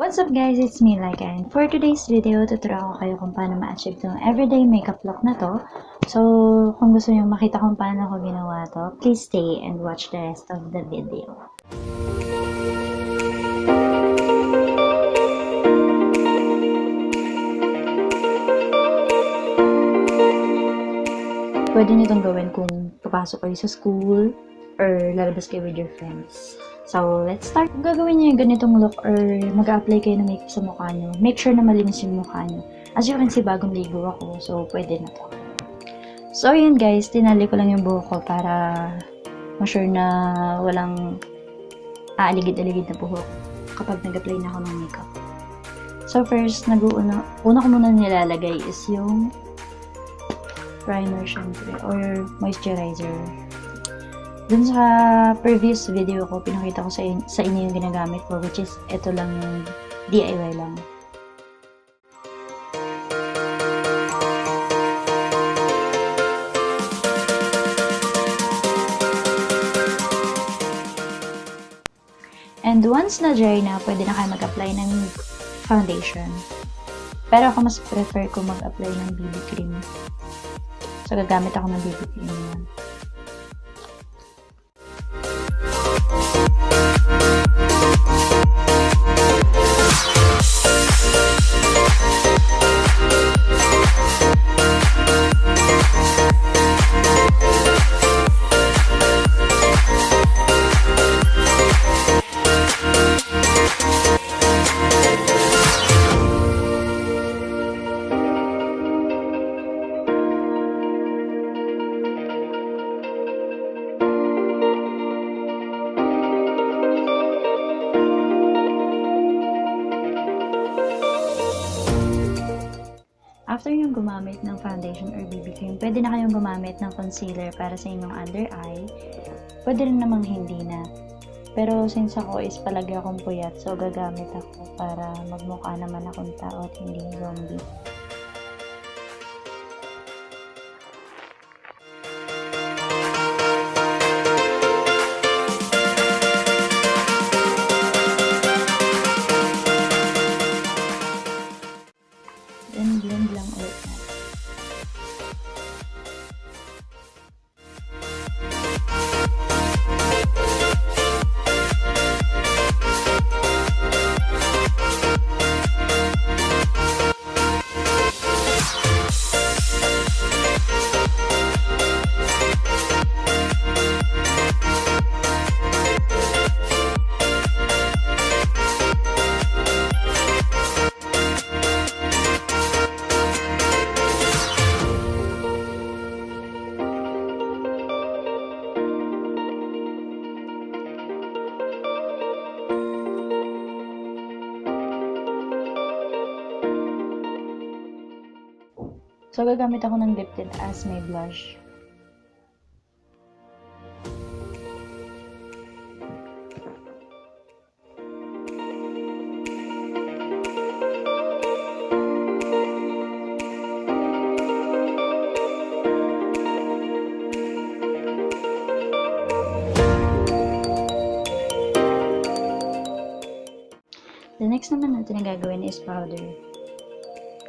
What's up guys, it's me Lyka, and for today's video, tuturo ko kayo kung paano ma-achieve itong everyday makeup look na to. So, kung gusto nyo makita kung paano ko ginawa to, please stay and watch the rest of the video. Pwede nyo itong gawin kung papasok kayo sa school or lalabas kayo with your friends. So, let's start. Kung gagawin nyo yung ganitong look or mag-a-apply kayo ng makeup sa mukha nyo, make sure na malinis yung mukha nyo. As you can see, bagong ligo ako, so pwede na to. So, yun guys, tinali ko lang yung buhok ko para ma-sure na walang aaligid-aligid na buhok kapag nag-apply na ako ng makeup. So, first, una ko muna nilalagay is yung primer syempre, or moisturizer. Dun sa previous video ko, pinakita ko sa inyo yung ginagamit ko, which is ito lang yung DIY lang. And once na dry na, pwede na kayo mag-apply ng foundation. Pero ako mas prefer ko mag-apply ng BB cream. So, gagamit ako ng BB cream yan. After yung gumamit ng foundation or BB cream, pwede na kayong gumamit ng concealer para sa inyong under eye. Pwede rin namang hindi na. Pero since ako is palagi akong puyat, so gagamit ako para magmukha naman akong tao at hindi zombie. Then, blend lang ulit natin. So, gagamit ako ng lip tint as my blush. The next naman natin na gagawin is powder.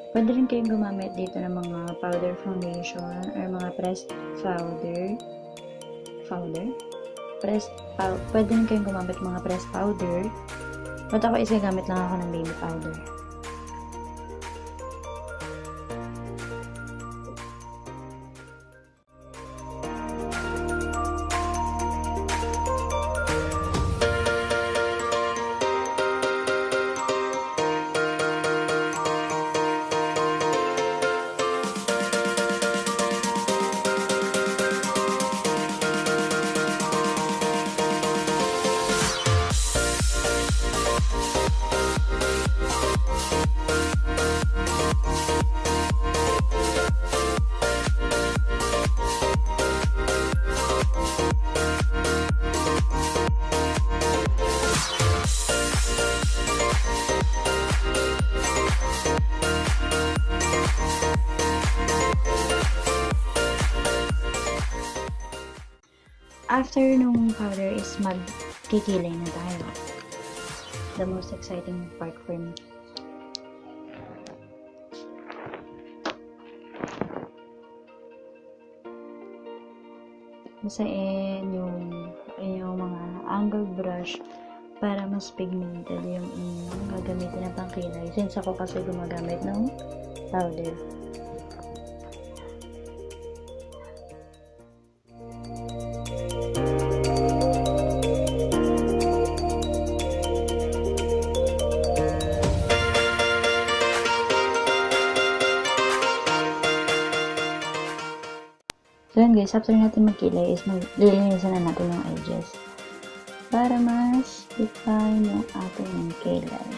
Pwede rin kayong gumamit dito ng mga powder foundation or mga pressed powder. Pwede rin kayong gumamit mga pressed powder. But ako is gagamit lang ako ng baby powder. After nung powder is magkikilay na tayo. the most exciting part for me. Basain yung mga angle brush para mas pigmented yung inyong gagamitin na pangkilay. Since ako kasi gumagamit ng powder. So yun guys, after natin magkilay is lilinisan na natin yung edges para mas define yung ating kilay.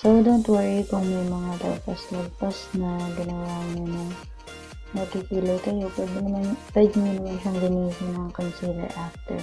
So don't worry kung may mga lagpas na ginawa nyo na nakikilay kayo. Pwede nyo naman siyang linisin ng concealer after.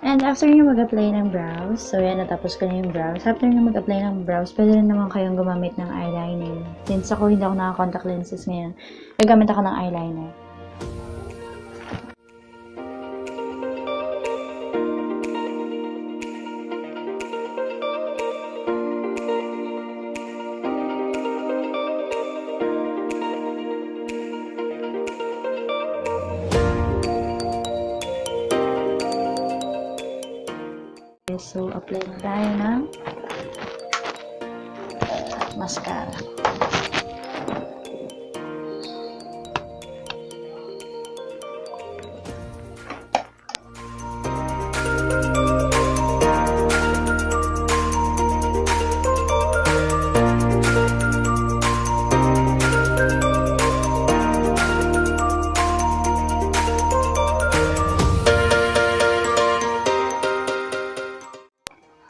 And after nyo mag-apply ng brows, so yan, natapos ko na yung brows. After nyo mag-apply ng brows, pwede rin naman kayong gumamit ng eyeliner. Since ako hindi ako naka-contact lenses ngayon, gagamit ako ng eyeliner. So, apply na tayo ng mascara.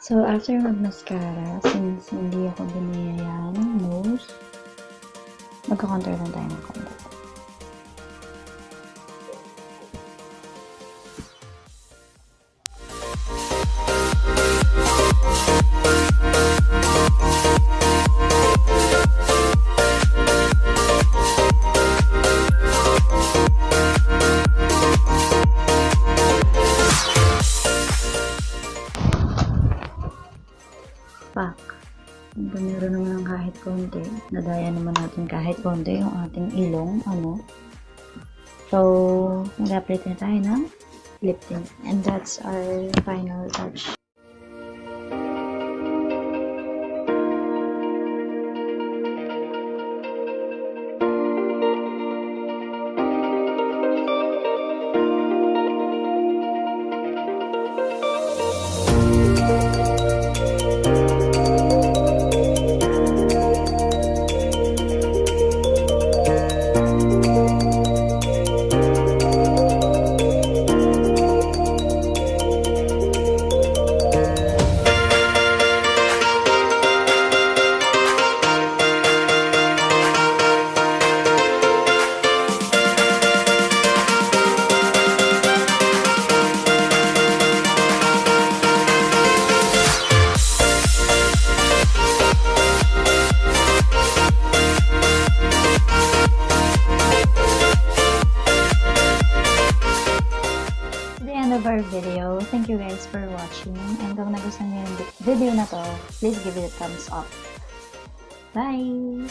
So, after mag-mascara, since hindi ako biniyayaan ng nose, magka-contour lang tayo ng konti. Kung meron naman ng kahit konti, nadaya naman natin kahit konti yung ating ilong, So, mag-apply na tayo ng lip tint. And that's our final touch. Our video. Thank you guys for watching. And kung nagustuhan niyo yung video na to, please give it a thumbs up. Bye!